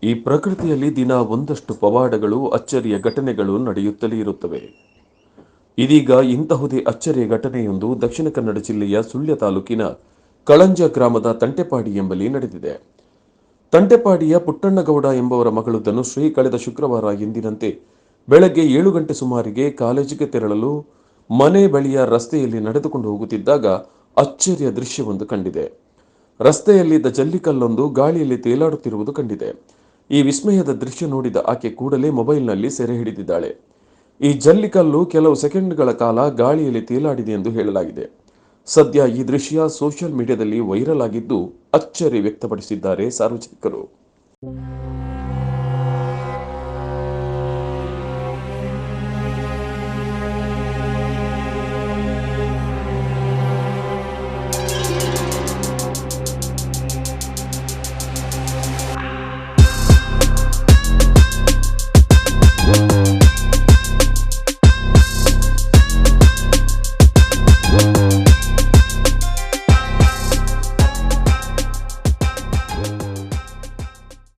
ಈ ಪ್ರಕೃತಿಯಲ್ಲಿ ದಿನ ಒಂದಷ್ಟು ಪವಾಡಗಳು, ಅಚ್ಚರಿಯ ಘಟನೆಗಳು ನಡೆಯುತ್ತಲೇ ಇರುತ್ತವೆ. ಇದೀಗ ಇಂತಹುದೇ ಅಚ್ಚರಿಯ ಘಟನೆಯೊಂದು ದಕ್ಷಿಣ ಕನ್ನಡ ಜಿಲ್ಲೆಯ ಸುಳ್ಯ ತಾಲೂಕಿನ ಕಳಂಜ ಗ್ರಾಮದ ತಂಟೆಪಾಡಿ ಎಂಬಲ್ಲಿ ನಡೆದಿದೆ. ತಂಟೆಪಾಡಿಯ ಪುಟ್ಟಣ್ಣಗೌಡ ಎಂಬವರ ಮಗಳು ಧನುಶ್ರೀ ಕಳೆದ ಶುಕ್ರವಾರ ಎಂದಿನಂತೆ ಬೆಳಗ್ಗೆ 7 ಗಂಟೆ ಸುಮಾರಿಗೆ ಕಾಲೇಜಿಗೆ ತೆರಳಲು ಮನೆ ಬಳಿಯ ರಸ್ತೆಯಲ್ಲಿ ನಡೆದುಕೊಂಡು ಹೋಗುತ್ತಿದ್ದಾಗ ಅಚ್ಚರಿಯ ದೃಶ್ಯವೊಂದು ಕಂಡಿದೆ. ರಸ್ತೆಯಲ್ಲಿದ್ದ ಜಲ್ಲಿಕಲ್ಲೊಂದು ಗಾಳಿಯಲ್ಲಿ ತೇಲಾಡುತ್ತಿರುವುದು ಕಂಡಿದೆ. ಈ ವಿಸ್ಮಯದ ದೃಶ್ಯ ನೋಡಿದ ಆಕೆ ಕೂಡಲೇ ಮೊಬೈಲ್ನಲ್ಲಿ ಸೆರೆ ಹಿಡಿದಿದ್ದಾಳೆ. ಈ ಜಲ್ಲಿಕಲ್ಲು ಕೆಲವು ಸೆಕೆಂಡ್ಗಳ ಕಾಲ ಗಾಳಿಯಲ್ಲಿ ತೇಲಾಡಿದೆ ಎಂದು ಹೇಳಲಾಗಿದೆ. ಸದ್ಯ ಈ ದೃಶ್ಯ ಸೋಷಿಯಲ್ ಮೀಡಿಯಾದಲ್ಲಿ ವೈರಲ್ ಆಗಿದ್ದು ಅಚ್ಚರಿ ವ್ಯಕ್ತಪಡಿಸಿದ್ದಾರೆ ಸಾರ್ವಜನಿಕರು.